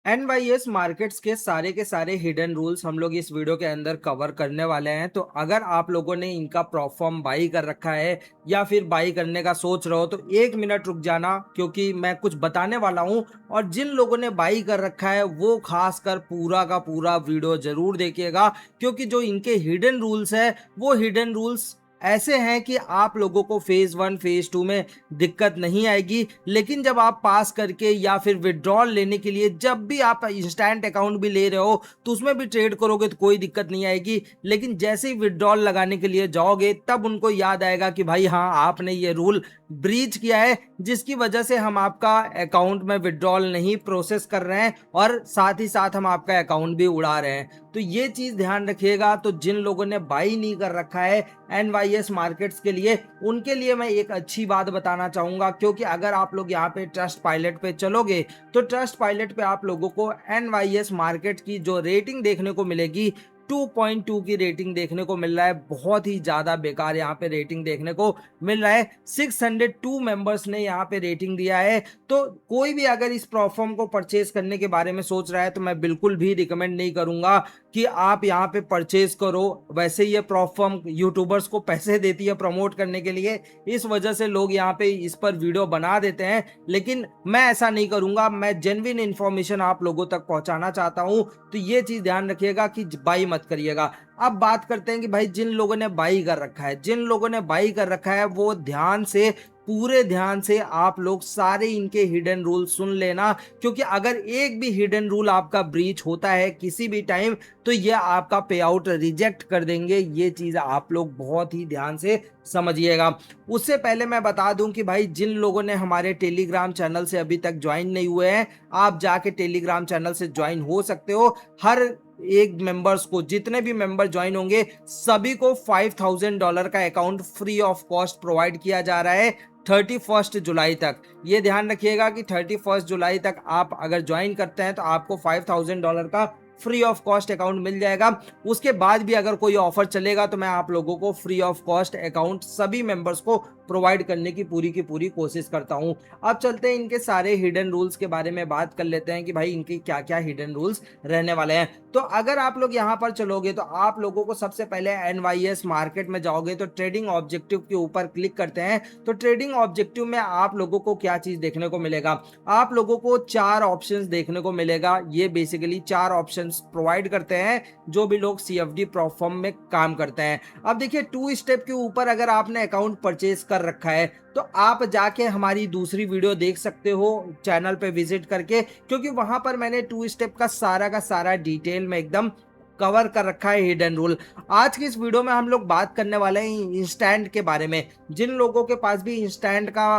NYS markets के सारे hidden rules हम लोग इस वीडियो के अंदर कवर करने वाले हैं। तो अगर आप लोगों ने इनका प्रोफॉर्म बाई कर रखा है या फिर बाई करने का सोच रहे हो तो 1 मिनट रुक जाना, क्योंकि मैं कुछ बताने वाला हूं। और जिन लोगों ने बाई कर रखा है वो खासकर पूरा का पूरा वीडियो जरूर देखिएगा, क्योंकि जो इनके हिडन रूल्स है वो हिडन रूल्स ऐसे हैं कि आप लोगों को फेज 1 फेज 2 में दिक्कत नहीं आएगी, लेकिन जब आप पास करके या फिर विड्रॉल लेने के लिए जब भी आप इंस्टेंट अकाउंट भी ले रहे हो तो उसमें भी ट्रेड करोगे तो कोई दिक्कत नहीं आएगी। लेकिन जैसे ही विड्रॉल लगाने के लिए जाओगे तब उनको याद आएगा कि भाई हाँ, आपने ये रूल ब्रीच किया है, जिसकी वजह से हम आपका अकाउंट में विड्रॉल नहीं प्रोसेस कर रहे हैं और साथ ही साथ हम आपका अकाउंट भी उड़ा रहे हैं। तो ये चीज ध्यान रखिएगा। तो जिन लोगों ने बाई नहीं कर रखा है एनवाईएस मार्केट्स के लिए, उनके लिए मैं एक अच्छी बात बताना चाहूंगा, क्योंकि अगर आप लोग यहाँ पे ट्रस्ट पायलट पे चलोगे तो ट्रस्ट पायलट पे आप लोगों को एनवाईएस मार्केट की जो रेटिंग देखने को मिलेगी 2.2 की रेटिंग देखने को मिल रहा है। बहुत ही ज्यादा बेकार यहाँ पे रेटिंग देखने को मिल रहा है। 602 मेंबर्स ने यहाँ पे रेटिंग दिया है। तो कोई भी अगर इस प्लेटफॉर्म को परचेज करने के बारे में सोच रहा है तो मैं बिल्कुल भी रिकमेंड नहीं करूंगा कि आप यहाँ पे परचेज करो। वैसे ये प्लेटफॉर्म यूट्यूबर्स को पैसे देती है प्रमोट करने के लिए, इस वजह से लोग यहाँ पे इस पर वीडियो बना देते हैं, लेकिन मैं ऐसा नहीं करूंगा। मैं जेन्युइन इंफॉर्मेशन आप लोगों तक पहुंचाना चाहता हूं। तो ये चीज ध्यान रखिएगा कि बाई मत करिएगा। अब बात करते हैं कि भाई जिन लोगों ने बाई कर रखा है, जिन लोगों ने बाई कर रखा है वो ध्यान से, पूरे ध्यान से आप लोग सारे इनके हिडन रूल सुन लेना, क्योंकि अगर एक भी हिडन रूल आपका ब्रीच होता है किसी भी टाइम तो ये आपका पे आउट रिजेक्ट कर देंगे। ये चीज आप लोग बहुत ही ध्यान से समझिएगा। उससे पहले मैं बता दूं कि भाई जिन लोगों ने हमारे टेलीग्राम चैनल से अभी तक ज्वाइन नहीं हुए हैं, आप जाके टेलीग्राम चैनल से ज्वाइन हो सकते हो। हर एक मेंबर्स को, जितने भी मेंबर ज्वाइन होंगे सभी को $5000 का account free of cost provide किया जा रहा है 31 जुलाई तक। ये ध्यान रखिएगा कि 31 जुलाई तक आप अगर ज्वाइन करते हैं तो आपको $5000 का फ्री ऑफ कॉस्ट अकाउंट मिल जाएगा। उसके बाद भी अगर कोई ऑफर चलेगा तो मैं आप लोगों को फ्री ऑफ कॉस्ट अकाउंट सभी मेंबर्स को प्रोवाइड करने की पूरी कोशिश करता हूं। अब चलते हैं इनके सारे हिडन रूल्स के बारे में बात कर लेते हैं कि भाई इनके क्या क्या हिडन रूल्स रहने वाले हैं। तो अगर आप लोग यहां पर चलोगे तो आप लोगों को सबसे पहले एनवाईएस मार्केट में जाओगे तो ट्रेडिंग ऑब्जेक्टिव के ऊपर क्लिक करते हैं। तो ट्रेडिंग ऑब्जेक्टिव में आप लोगों को क्या चीज देखने को मिलेगा, आप लोगों को 4 ऑप्शंस देखने को मिलेगा। ये बेसिकली 4 ऑप्शंस प्रोवाइड करते हैं जो भी लोग सीएफडी प्लेटफॉर्म में काम करते हैं। अब देखिए 2 स्टेप के ऊपर अगर आपने अकाउंट परचेज कर रखा है तो आप जाके हमारी दूसरी वीडियो देख सकते हो चैनल पे विजिट करके, क्योंकि वहां पर मैंने 2 स्टेप का सारा डिटेल में एकदम कवर कर रखा है हिडन रूल। आज की इस वीडियो में हम लोग बात करने वाले हैं इंस्टेंट के बारे में। जिन लोगों के पास भी इंस्टेंट का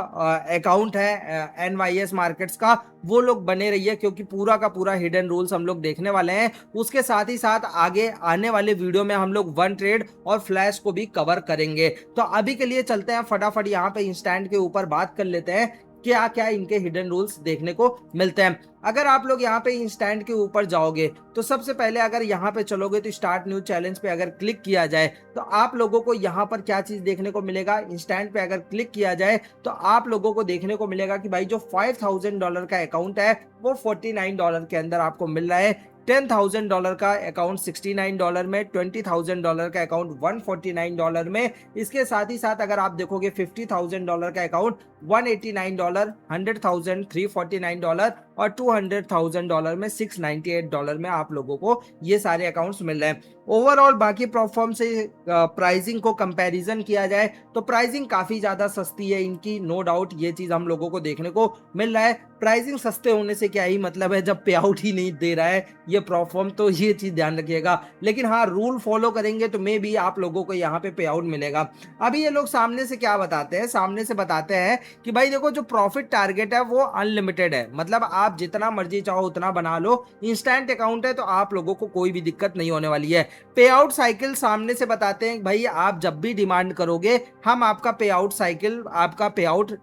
अकाउंट है एनवाईएस मार्केट्स का, वो लोग बने रहिए, क्योंकि पूरा का पूरा हिडन रूल्स हम लोग देखने वाले हैं। उसके साथ ही साथ आगे आने वाले वीडियो में हम लोग वन ट्रेड और फ्लैश को भी कवर करेंगे। तो अभी के लिए चलते हैं फटाफट यहाँ पे इंस्टेंट के ऊपर बात कर लेते हैं क्या क्या इनके हिडन रूल्स देखने को मिलते हैं। अगर आप लोग यहाँ पे इंस्टेंट के ऊपर जाओगे तो सबसे पहले अगर यहाँ पे चलोगे तो स्टार्ट न्यू चैलेंज पे अगर क्लिक किया जाए तो आप लोगों को यहाँ पर क्या चीज देखने को मिलेगा। इंस्टेंट पे अगर क्लिक किया जाए तो आप लोगों को देखने को मिलेगा कि भाई जो $5000 का अकाउंट है वो $49 के अंदर आपको मिल रहा है। $10,000 का अकाउंट $69 में, $20,000 का अकाउंट $149 में। इसके साथ ही साथ अगर आप देखोगे $50,000 का अकाउंट $189, $100,000 $349 और $200,000 में $698 में आप लोगों को ये सारे अकाउंट्स मिल रहे हैं। ओवरऑल बाकी प्लेटफॉर्म से प्राइसिंग को कंपैरिजन किया जाए तो प्राइसिंग काफी ज्यादा सस्ती है इनकी, नो डाउट ये चीज हम लोगों को देखने को मिल रहा है। प्राइसिंग सस्ते होने से क्या ही मतलब है जब पे आउट ही नहीं दे रहा है ये प्लेटफॉर्म, तो ये चीज ध्यान रखिएगा। लेकिन हाँ, रूल फॉलो करेंगे तो मे भी आप लोगों को यहाँ पे आउट मिलेगा। अभी ये लोग सामने से क्या बताते हैं, सामने से बताते हैं कि भाई देखो जो प्रॉफिट टारगेट है वो अनलिमिटेड है, मतलब आप जितना मर्जी चाहो उतना बना लो। इंस्टेंट अकाउंट है तो आप लोगों को कोई भी दिक्कत नहीं होने वाली है। पे आउट साइकिल सामने से बताते हैं भाई आप जब भी डिमांड करोगे हम आपका पे आउट साइकिल, आपका पे आउट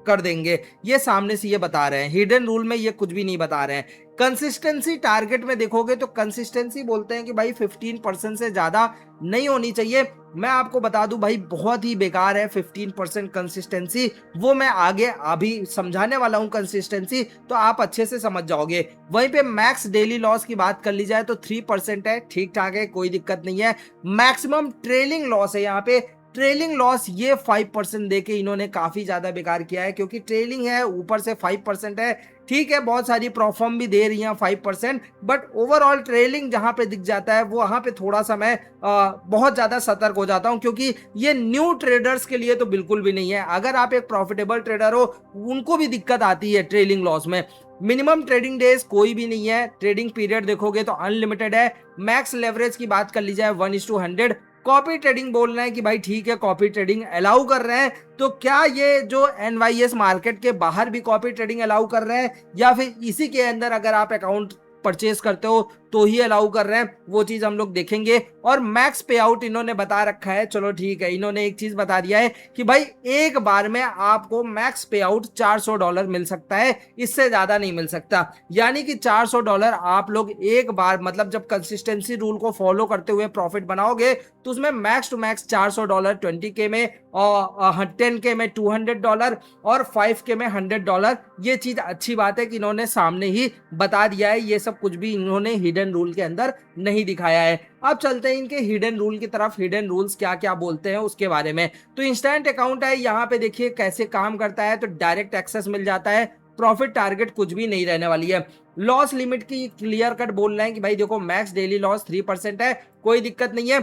कर देंगे। ये सामने से ये बता रहे हैं, हिडन रूल में ये कुछ भी नहीं बता रहे हैं। कंसिस्टेंसी टारगेट में देखोगे तो कंसिस्टेंसी बोलते हैं कि भाई 15% से ज्यादा नहीं होनी चाहिए। मैं आपको बता दूं भाई बहुत ही बेकार है 15% कंसिस्टेंसी, वो मैं आगे अभी समझाने वाला हूं कंसिस्टेंसी, तो आप अच्छे से समझ जाओगे। वहीं पे मैक्स डेली लॉस की बात कर ली जाए तो 3% है, ठीक ठाक है, कोई दिक्कत नहीं है। मैक्सिमम ट्रेलिंग लॉस है यहाँ पे, ट्रेलिंग लॉस ये 5% देके इन्होंने काफी ज्यादा बेकार किया है, क्योंकि ट्रेलिंग है ऊपर से 5% है। ठीक है, बहुत सारी परफॉर्म भी दे रही हैं 5%, बट ओवरऑल ट्रेलिंग जहां पे दिख जाता है वहां पे थोड़ा सा मैं बहुत ज्यादा सतर्क हो जाता हूं, क्योंकि ये न्यू ट्रेडर्स के लिए तो बिल्कुल भी नहीं है। अगर आप एक प्रॉफिटेबल ट्रेडर हो उनको भी दिक्कत आती है ट्रेलिंग लॉस में। मिनिमम ट्रेडिंग डेज कोई भी नहीं है, ट्रेडिंग पीरियड देखोगे तो अनलिमिटेड है। मैक्स लेवरेज की बात कर ली जाए 1:100। कॉपी ट्रेडिंग बोल रहे हैं कि भाई ठीक है कॉपी ट्रेडिंग अलाउ कर रहे हैं, तो क्या ये जो एनवाईएस मार्केट के बाहर भी कॉपी ट्रेडिंग अलाउ कर रहे हैं या फिर इसी के अंदर अगर आप अकाउंट परचेज करते हो तो ही अलाउ कर रहे हैं, वो चीज हम लोग देखेंगे। और मैक्स पे आउट इन्होंने बता रखा है, चलो ठीक है, इन्होंने एक चीज बता दिया है कि भाई एक बार में आपको मैक्स पे आउट $400 मिल सकता है, इससे ज्यादा नहीं मिल सकता। यानी कि $400 आप लोग एक बार, मतलब जब कंसिस्टेंसी रूल को फॉलो करते हुए प्रॉफिट बनाओगे तो उसमें मैक्स टू मैक्स $400 20K में और 10K में $200 और 5K में $100। ये चीज अच्छी बात है कि इन्होंने सामने ही बता दिया है, ये सब कुछ भी इन्होंने हिडन रूल के अंदर नहीं दिखाया है। अब चलते हैं इनके हिडन रूल की तरफ, हिडन रूल्स क्या क्या बोलते हैं उसके बारे में। तो इंस्टेंट अकाउंट है, यहाँ पे देखिए कैसे काम करता है, तो डायरेक्ट एक्सेस मिल जाता है, प्रॉफिट टारगेट कुछ भी नहीं रहने वाली है। लॉस लिमिट की क्लियर कट बोल रहे हैं कि भाई देखो मैक्स डेली लॉस 3% है, कोई दिक्कत नहीं है।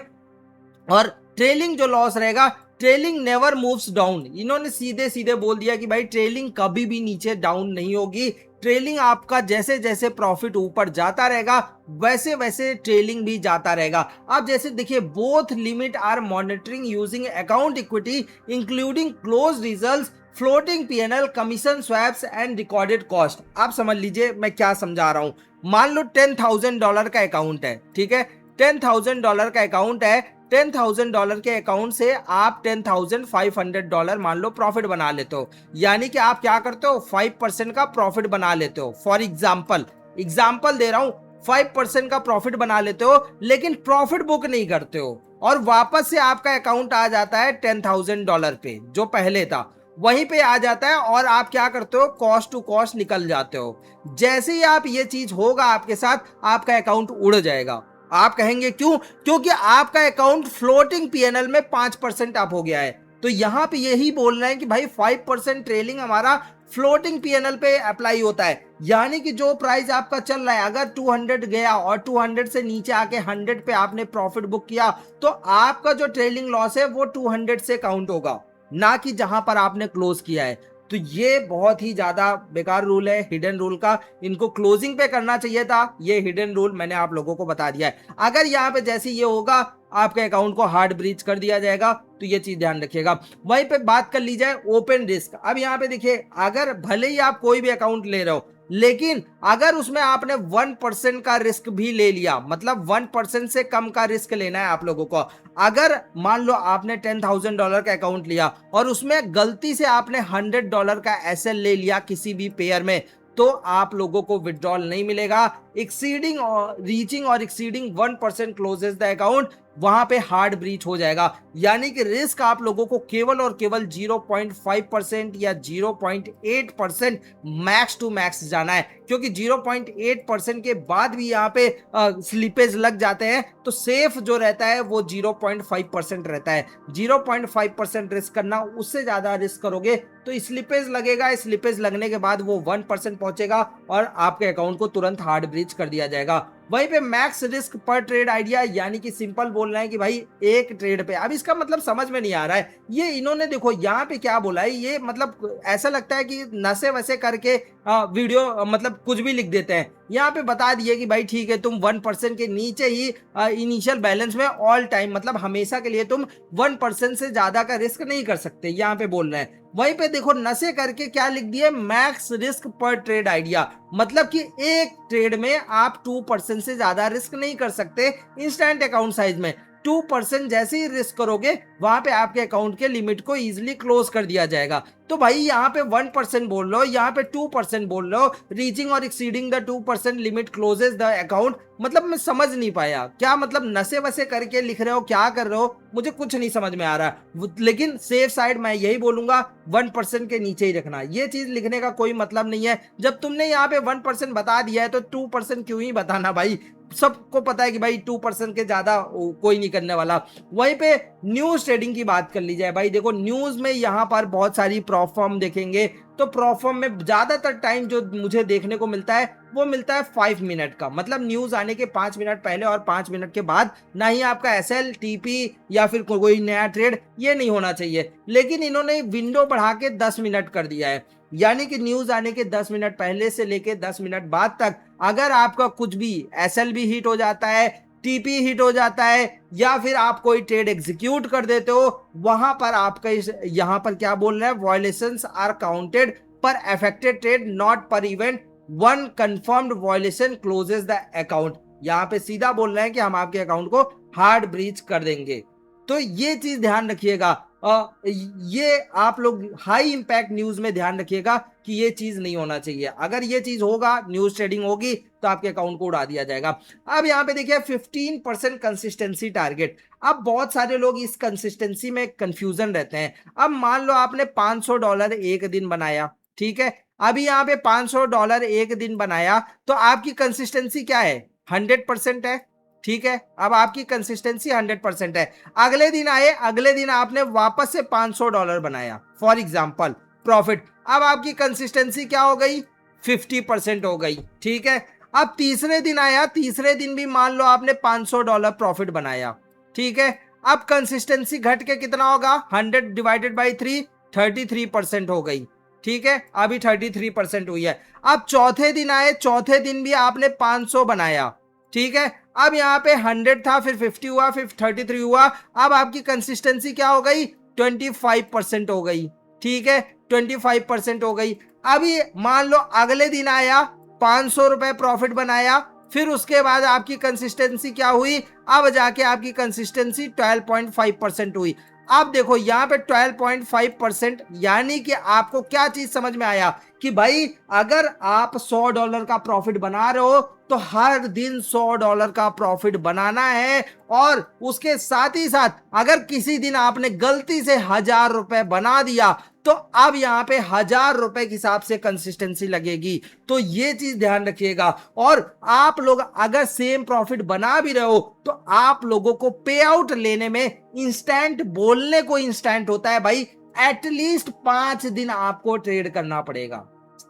और ट्रेलिंग जो लॉस रहेगा, ट्रेलिंग नेवर मूव्स डाउन, इन्होंने सीधे सीधे बोल दिया कि भाई ट्रेलिंग कभी भी नीचे डाउन नहीं होगी। ट्रेलिंग आपका जैसे जैसे प्रॉफिट ऊपर जाता रहेगा वैसे वैसे ट्रेलिंग भी जाता रहेगा। अब जैसे देखिए both limit are monitoring using account equity including close results, floating PnL, commission swaps and recorded cost. आप समझ लीजिए मैं क्या समझा रहा हूं। मान लो $10,000 का अकाउंट है, ठीक है, $10,000 का अकाउंट है, $10,000 के अकाउंट से आप $10,500 मान लो प्रॉफिट बना लेते हो। यानी कि आप क्या करते हो 5% का प्रॉफिट बना लेते हो। फॉर एग्जाम्पल दे रहा हूं, 5% का प्रॉफिट बना लेते हो लेकिन प्रॉफिट बुक नहीं करते हो और वापस से आपका अकाउंट आ जाता है $10,000 पे, जो पहले था वहीं पे आ जाता है, और आप क्या करते हो कॉस्ट टू कॉस्ट निकल जाते हो। जैसे ही आप ये चीज होगा आपके साथ, आपका अकाउंट उड़ जाएगा। आप कहेंगे क्यों? क्योंकि आपका अकाउंट फ्लोटिंग पीएनएल में 5% अप हो गया है। तो यहां पे यही बोल रहे हैं कि भाई 5% ट्रेलिंग हमारा फ्लोटिंग पीएनएल पे अप्लाई होता है। यानी कि जो प्राइस आपका चल रहा है, अगर 200 गया और 200 से नीचे आके 100 पे आपने प्रॉफिट बुक किया, तो आपका जो ट्रेलिंग लॉस है वो 200 से काउंट होगा, ना कि जहां पर आपने क्लोज किया है। तो ये बहुत ही ज्यादा बेकार रूल है हिडन रूल का, इनको क्लोजिंग पे करना चाहिए था। ये हिडन रूल मैंने आप लोगों को बता दिया है। अगर यहाँ पे जैसे ये होगा आपके अकाउंट को हार्ड ब्रीच कर दिया जाएगा, तो ये चीज ध्यान रखिएगा। वहीं पे बात कर ली जाए ओपन रिस्क। अब यहाँ पे देखिए, अगर भले ही आप कोई भी अकाउंट ले रहे हो, लेकिन अगर उसमें आपने 1% का रिस्क भी ले लिया, मतलब 1% से कम का रिस्क लेना है आप लोगों को। अगर मान लो आपने $10,000 का अकाउंट लिया और उसमें गलती से आपने $100 का एसएल ले लिया किसी भी पेयर में, तो आप लोगों को विड्रॉल नहीं मिलेगा। एक्सीडिंग और रीचिंग और एक्सीडिंग 1% क्लोजेस द अकाउंट, वहां पे हार्ड ब्रीच हो जाएगा। यानी कि रिस्क आप लोगों को केवल और केवल 0.5% या 0.8% मैक्स टू मैक्स जाना है, क्योंकि 0.8% के बाद भी यहाँ पे स्लिपेज लग जाते हैं, तो सेफ जो रहता है वो 0.5% रहता है। 0.5% रिस्क करना, उससे ज्यादा रिस्क करोगे तो स्लिपेज लगेगा, स्लिपेज लगने के बाद वो 1% पहुंचेगा और आपके अकाउंट को तुरंत हार्ड ब्रीच कर दिया जाएगा। वहीं पे मैक्स रिस्क पर ट्रेड आइडिया, यानी कि सिंपल बोल रहे हैं कि भाई एक ट्रेड पे, अब इसका मतलब समझ में नहीं आ रहा है। ये इन्होंने देखो यहाँ पे क्या बोला है, ये मतलब ऐसा लगता है कि नशे वसे करके वीडियो मतलब कुछ भी लिख देते हैं। यहाँ पे बता दिए कि भाई ठीक है, तुम 1% के नीचे ही इनिशियल बैलेंस में ऑल टाइम, मतलब हमेशा के लिए तुम 1% से ज्यादा का रिस्क नहीं कर सकते, यहाँ पे बोल रहे हैं। वहीं पे देखो नशे करके क्या लिख दिए, मैक्स रिस्क पर ट्रेड आइडिया, मतलब कि एक ट्रेड में आप 2% से ज्यादा रिस्क नहीं कर सकते इंस्टेंट अकाउंट साइज में। 2% जैसे ही रिस्क करोगे वहां पे आपके अकाउंट के लिमिट को इजिली क्लोज कर दिया जाएगा। तो भाई यहाँ पे 1% बोल रहे हो, यहाँ पे 2% बोल रहे हो, रीचिंग और exceeding the 2% limit closes the account. मतलब मैं समझ नहीं पाया, क्या मतलब नशे वसे करके लिख रहे हो, क्या कर रहे हो, मुझे कुछ नहीं समझ में आ रहा। लेकिन सेफ साइड मैं यही बोलूंगा 1% के नीचे ही रखना। ये चीज लिखने का कोई मतलब नहीं है। जब तुमने यहाँ पे 1% बता दिया है तो 2% क्यों ही बताना भाई। सबको पता है कि भाई 2% के ज्यादा कोई नहीं करने वाला। वहीं पे न्यूज ट्रेडिंग की बात कर ली जाए, भाई देखो न्यूज में यहाँ पर बहुत सारी प्रॉफर्म देखेंगे। तो प्रॉफर्म में ज्यादातर टाइम जो मुझे देखने को मिलता है वो मिलता है 5 मिनट का। मतलब न्यूज आने के 5 मिनट पहले और 5 मिनट के बाद ना ही आपका एसएल टीपी या फिर कोई नया ट्रेड ये नहीं होना चाहिए। लेकिन इन्होंने विंडो बढ़ा के 10 मिनट कर दिया है, यानी कि न्यूज आने के 10 मिनट पहले से लेके 10 मिनट बाद तक अगर आपका कुछ भी एसएल भी हिट हो जाता है, टीपी हिट हो जाता है, या फिर आप कोई ट्रेड एग्जीक्यूट कर देते हो, वहां पर आपका यहां पर क्या बोल रहे हैं, violations are counted per affected trade not per event, one confirmed violation closes the account. यहां पे सीधा बोल रहे हैं कि हम आपके अकाउंट को हार्ड ब्रीच कर देंगे। तो ये चीज ध्यान रखिएगा। ये आप लोग हाई इंपैक्ट न्यूज में ध्यान रखिएगा कि ये चीज नहीं होना चाहिए। अगर ये चीज होगा, न्यूज ट्रेडिंग होगी, तो आपके अकाउंट को उड़ा दिया जाएगा। अब यहाँ पे देखिए 15% कंसिस्टेंसी टारगेट। अब बहुत सारे लोग इस कंसिस्टेंसी में कंफ्यूजन रहते हैं। अब मान लो आपने $500 एक दिन बनाया, ठीक है। अभी यहाँ पे $500 एक दिन बनाया तो आपकी कंसिस्टेंसी क्या है, 100% है, ठीक है। अब आपकी कंसिस्टेंसी 100% है। अगले दिन आए, अगले दिन आपने वापस से $500 बनाया फॉर एग्जांपल प्रॉफिट। अब आपकी कंसिस्टेंसी क्या हो गई, 50% हो गई, ठीक है। अब तीसरे दिन आया, तीसरे दिन भी मान लो आपने $500 प्रॉफिट बनाया, ठीक है। अब कंसिस्टेंसी घट के कितना होगा, 100 डिवाइडेड बाई 3, 33% हो गई, ठीक है। अभी 33% हुई है। अब चौथे दिन आए, चौथे दिन भी आपने 500 बनाया, ठीक है। अब यहाँ पे 100 था, फिर 50 हुआ, फिर 33 हुआ। अब आपकी कंसिस्टेंसी क्या हो गई, 25% हो गई, ठीक है, 25% हो गई। अभी मान लो अगले दिन आया, ₹500 प्रॉफिट बनाया, फिर उसके बाद आपकी कंसिस्टेंसी क्या हुई, अब जाके आपकी कंसिस्टेंसी 12.5% हुई। अब देखो यहाँ पे 12.5%, यानी कि आपको क्या चीज समझ में आया कि भाई अगर आप $100 का प्रॉफिट बना रहे हो तो हर दिन $100 का प्रॉफिट बनाना है। और उसके साथ ही साथ अगर किसी दिन आपने गलती से ₹1000 बना दिया तो अब यहाँ पे ₹1000 के हिसाब से कंसिस्टेंसी लगेगी। तो ये चीज ध्यान रखिएगा। और आप लोग अगर सेम प्रॉफिट बना भी रहे हो तो आप लोगों को पे आउट लेने में इंस्टेंट, बोलने को इंस्टेंट होता है भाई, एटलीस्ट 5 दिन आपको ट्रेड करना पड़ेगा।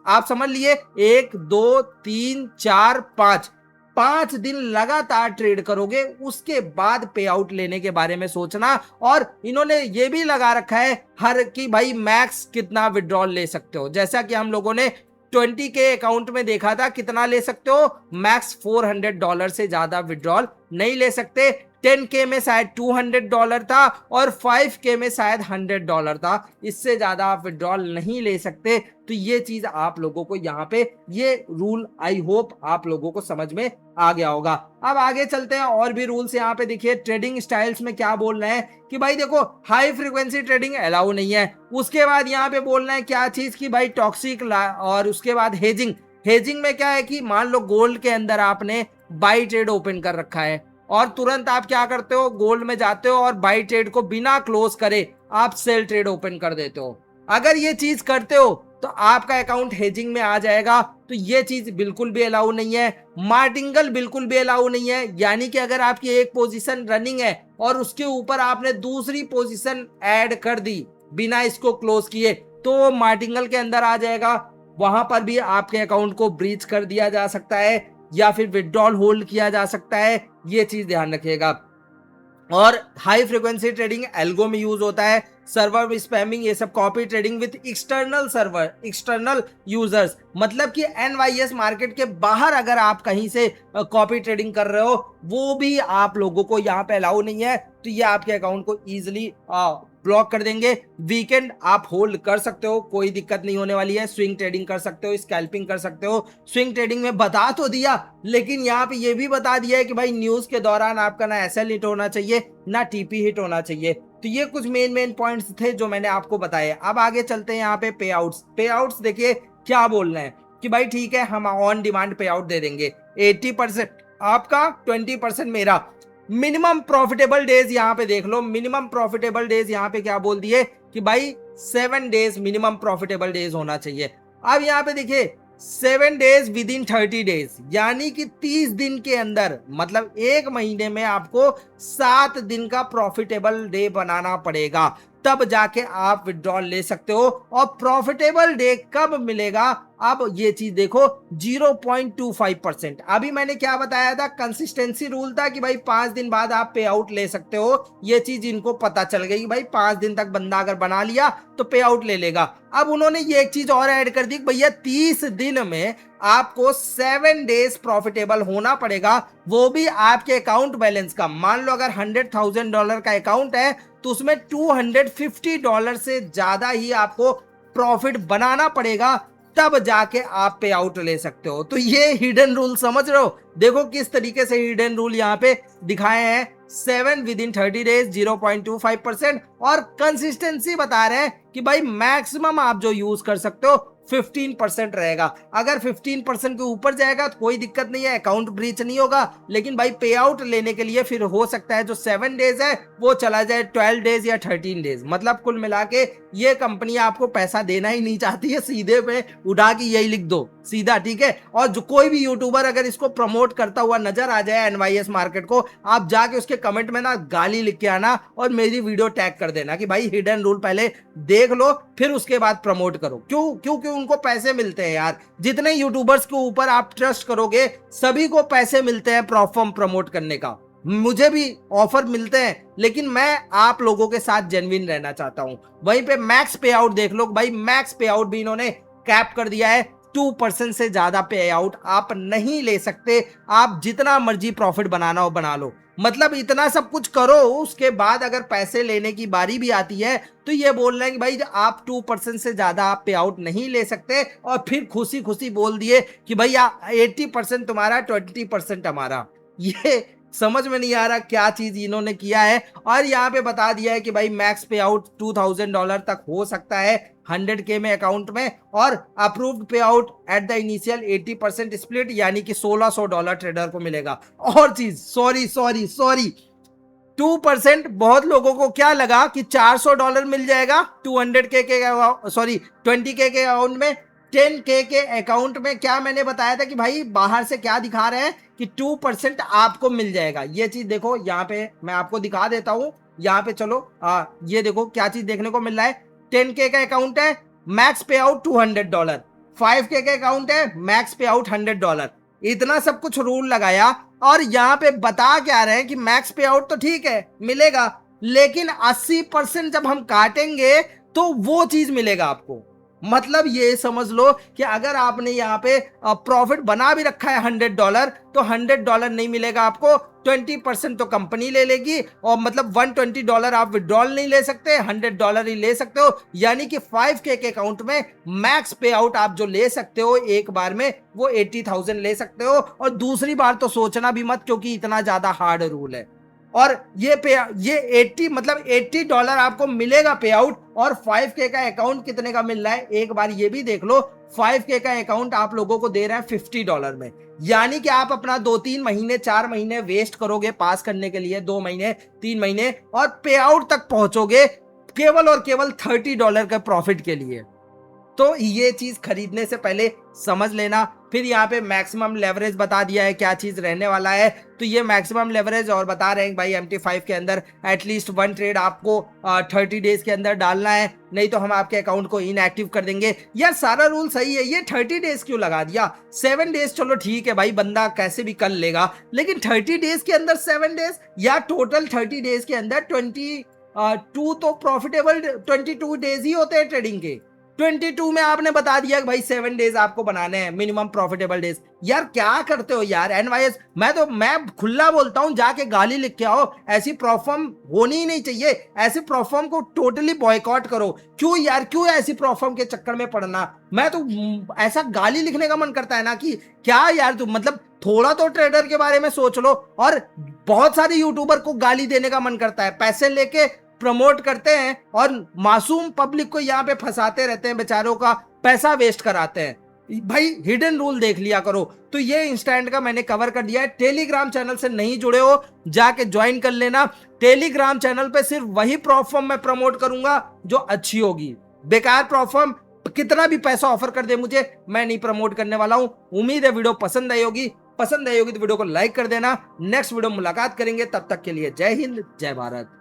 आप समझ लिए, 1 2 3 4 5, 5 दिन लगातार ट्रेड करोगे, उसके बाद पे आउट लेने के बारे में सोचना। और इन्होंने ये भी लगा रखा है हर कि भाई मैक्स कितना विड्रॉल ले सकते हो। जैसा कि हम लोगों ने 20 के अकाउंट में देखा था, कितना ले सकते हो, मैक्स $400 से ज्यादा विड्रॉल नहीं ले सकते। 10K में शायद $200 था और 5K में शायद $100 था, इससे ज्यादा आप विड्रॉल नहीं ले सकते। तो ये चीज आप लोगों को यहाँ पे, ये रूल आई होप आप लोगों को समझ में आ गया होगा। अब आगे चलते हैं, और भी रूल्स यहाँ पे देखिए ट्रेडिंग स्टाइल्स में क्या बोल रहे हैं कि भाई देखो हाई फ्रीक्वेंसी ट्रेडिंग अलाउ नहीं है। उसके बाद यहाँ पे बोल रहे हैं क्या चीज की भाई टॉक्सिक, और उसके बाद हेजिंग। हेजिंग में क्या है कि मान लो गोल्ड के अंदर आपने बाई ट्रेड ओपन कर रखा है और तुरंत आप क्या करते हो, गोल्ड में जाते हो और बाई ट्रेड को बिना क्लोज करे आप सेल ट्रेड ओपन कर देते हो। अगर ये चीज करते हो तो आपका अकाउंट हेजिंग में आ जाएगा। तो ये चीज बिल्कुल भी अलाउ नहीं है। मार्टिंगल बिल्कुल भी अलाउ नहीं है, यानी कि अगर आपकी एक पोजीशन रनिंग है और उसके ऊपर आपने दूसरी पोजीशन ऐड कर दी बिना इसको क्लोज किए तो वो मार्टिंगल के अंदर आ जाएगा। वहां पर भी आपके अकाउंट को ब्रीच कर दिया जा सकता है या फिर विड्रॉल होल्ड किया जा सकता है। ये चीज ध्यान रखिएगा। और हाई फ्रीक्वेंसी ट्रेडिंग एल्गो में यूज होता है, सर्वर स्पैमिंग, ये सब copy trading with external server, external users, मतलब कि एनवाईएस मार्केट के बाहर अगर आप कहीं से कॉपी ट्रेडिंग कर रहे हो वो भी आप लोगों को यहाँ पे अलाउ नहीं है। तो ये आपके अकाउंट को इजिली ब्लॉक कर देंगे। वीकेंड आप होल्ड कर सकते हो, कोई दिक्कत नहीं होने वाली है। स्विंग ट्रेडिंग कर सकते हो, स्कैल्पिंग कर सकते हो। स्विंग ट्रेडिंग में बता तो दिया, लेकिन यहाँ पे ये भी बता दिया है कि भाई न्यूज के दौरान आपका ना एसएल हिट होना चाहिए ना टीपी हिट होना चाहिए। तो ये कुछ मेन पॉइंट्स थे जो मैंने आपको बताए। अब आगे चलते हैं यहाँ पे पे आउट्स देखिए क्या बोल रहे हैं कि भाई ठीक है हम ऑन डिमांड पे आउट दे देंगे, 80% आपका, 20% मेरा। मिनिमम प्रॉफिटेबल डेज यहाँ पे देख लो, मिनिमम प्रॉफिटेबल डेज यहाँ पे क्या बोल दिए कि भाई 7 डेज मिनिमम प्रॉफिटेबल डेज होना चाहिए। अब यहाँ पे देखिए 7 डेज विद इन 30 डेज, यानी कि 30 दिन के अंदर, मतलब एक महीने में आपको 7 दिन का प्रॉफिटेबल डे बनाना पड़ेगा, तब जाके आप विड्रॉल ले सकते हो। और प्रॉफिटेबल डे कब मिलेगा, अब ये चीज देखो 0.25%। अभी मैंने क्या बताया था, कंसिस्टेंसी रूल था कि भाई 5 दिन बाद आप पे आउट ले सकते हो। ये चीज इनको पता चल गई भाई 5 दिन तक बंदा अगर बना लिया तो पे आउट ले लेगा। अब उन्होंने ये एक चीज और ऐड कर दी, भैया 30 दिन में आपको 7 डेज प्रॉफिटेबल होना पड़ेगा, वो भी आपके अकाउंट बैलेंस का। मान लो अगर $100,000 का अकाउंट है तो उसमें $250 से ज्यादा ही आपको प्रॉफिट बनाना पड़ेगा, तब जाके आप पे आउट ले सकते हो। तो ये हिडन रूल समझ रहे हो, देखो किस तरीके से हिडन रूल यहाँ पे दिखाए हैं। 7 विद इन 30 डेज 0.25%, और कंसिस्टेंसी बता रहे हैं कि भाई मैक्सिमम आप जो यूज कर सकते हो 15% रहेगा। अगर 15% के ऊपर जाएगा तो कोई दिक्कत नहीं है, अकाउंट ब्रीच नहीं होगा। लेकिन भाई पे आउट लेने के लिए फिर हो सकता है जो 7 डेज है वो चला जाए 12 डेज या 13 डेज। मतलब कुल मिला के ये कंपनी आपको पैसा देना ही नहीं चाहती है, सीधे पे उठा के यही लिख दो सीधा, ठीक है। और जो कोई भी यूट्यूबर अगर इसको प्रमोट करता हुआ नजर आ जाए एनवाईएस मार्केट को, आप जाके उसके कमेंट में ना गाली लिख के आना और मेरी वीडियो टैग कर देना कि भाई हिडन रूल पहले देख लो फिर उसके बाद प्रमोट करो। क्यों? क्योंकि उनको पैसे मिलते हैं यार। जितने यूट्यूबर्स के ऊपर आप ट्रस्ट करोगे सभी को पैसे मिलते हैं प्रोफॉर्म प्रमोट करने का। मुझे भी ऑफर मिलते हैं, लेकिन मैं आप लोगों के साथ जेन्युइन रहना चाहता हूं। वहीं पे मैक्स पे आउट देख लो भाई, मैक्स पे आउट भी इन्होंने कैप कर दिया है, 2% से ज्यादा पे आउट आप नहीं ले सकते। आप जितना मर्जी प्रॉफिट बनाना हो बना लो, मतलब इतना सब कुछ करो, उसके बाद अगर पैसे लेने की बारी भी आती है तो ये बोल रहे हैं कि भाई आप 2% से ज्यादा आप पे आउट नहीं ले सकते। और फिर खुशी खुशी बोल दिए कि भैया 80% तुम्हारा 20% हमारा। ये समझ में नहीं आ रहा क्या चीज इन्होंने किया है। और यहाँ पे बता दिया है कि भाई मैक्स पे आउट $2,000 तक हो सकता है 100K में अकाउंट में, और अप्रूव्ड पे out at the initial 80% split, यानी कि $1,600 ट्रेडर को मिलेगा। और चीज सॉरी 2%, बहुत लोगों को क्या लगा कि $400 मिल जाएगा 200K के, सॉरी 20K के अकाउंट में। 10K के अकाउंट में क्या मैंने बताया था कि भाई बाहर से क्या दिखा रहे हैं कि 2% आपको मिल जाएगा। ये चीज देखो यहाँ पे मैं आपको दिखा देता हूं, यहाँ पे चलो ये देखो क्या चीज देखने को मिल रहा है। 10K का अकाउंट है, मैक्स पे आउट $200, 5K का अकाउंट है, मैक्स पे आउट $100। इतना सब कुछ रूल लगाया और यहाँ पे बता क्या रहे हैं कि मैक्स पे आउट तो ठीक है मिलेगा, लेकिन 80% जब हम काटेंगे तो वो चीज मिलेगा आपको। मतलब ये समझ लो कि अगर आपने यहाँ पे प्रॉफिट बना भी रखा है $100, तो $100 नहीं मिलेगा आपको, 20% तो कंपनी ले लेगी। और मतलब $120 आप विड्रॉल नहीं ले सकते, $100 ही ले सकते हो। यानी कि 5K के अकाउंट में मैक्स पे आउट आप जो ले सकते हो एक बार में वो 80,000 ले सकते हो। और दूसरी बार तो सोचना भी मत, क्योंकि इतना ज्यादा हार्ड रूल है। और ये 80 मतलब $80 आपको मिलेगा पे आउट। और 5K का अकाउंट कितने का मिल रहा है एक बार ये भी देख लो। 5K का अकाउंट आप लोगों को दे रहे हैं $50 में, यानी कि आप अपना 2-3 महीने 4 महीने वेस्ट करोगे पास करने के लिए, 2 महीने 3 महीने, और पे आउट तक पहुंचोगे केवल और केवल $30 के प्रॉफिट के लिए। तो ये चीज खरीदने से पहले समझ लेना। फिर यहाँ पे मैक्सिमम लेवरेज बता दिया है क्या चीज रहने वाला है। तो ये मैक्सिमम लेवरेज और बता रहे हैं भाई MT5 के अंदर एटलीस्ट 1 ट्रेड आपको 30 डेज के अंदर डालना है, नहीं तो हम आपके अकाउंट को इनएक्टिव कर देंगे। यार सारा रूल सही है, ये 30 डेज क्यों लगा दिया? 7 डेज चलो ठीक है भाई, बंदा कैसे भी कर लेगा, लेकिन 30 डेज के अंदर 7 डेज, या टोटल 30 डेज के अंदर 22 तो प्रॉफिटेबल 22 डेज ही होते हैं ट्रेडिंग के। 22 में आपने बता दिया कि भाई 7 डेज आपको बनाने हैं मिनिमम प्रॉफिटेबल डेज। यार क्या करते हो यार एनवाईएस? मैं खुला बोलता हूं, जाके गाली लिख के आओ, ऐसी परफॉर्म होनी ही नहीं चाहिए। ऐसी परफॉर्म को टोटली बॉयकॉट करो। क्यों यार, क्यों ऐसी परफॉर्म के चक्कर में पड़ना? मैं तो ऐसा गाली लिखने का मन करता है ना कि क्या यार तुम, मतलब थोड़ा तो ट्रेडर के बारे में सोच लो। और बहुत सारे यूट्यूबर को गाली देने का मन करता है, पैसे लेके प्रमोट करते हैं और मासूम पब्लिक को यहाँ पे फंसाते रहते हैं, बेचारों का पैसा वेस्ट कराते हैं। भाई हिडन रूल देख लिया करो। तो ये इंस्टेंट का मैंने कवर कर दिया है। टेलीग्राम चैनल से नहीं जुड़े हो, जाके ज्वाइन कर लेना। टेलीग्राम चैनल पे सिर्फ वही प्रॉफर्म मैं प्रमोट करूंगा जो अच्छी होगी। बेकार प्रॉफर्म कितना भी पैसा ऑफर कर दे मुझे, मैं नहीं प्रमोट करने वाला हूं। उम्मीद है वीडियो पसंद आई होगी। पसंद आई होगी तो वीडियो को लाइक कर देना। नेक्स्ट वीडियो मुलाकात करेंगे, तब तक के लिए जय हिंद, जय भारत।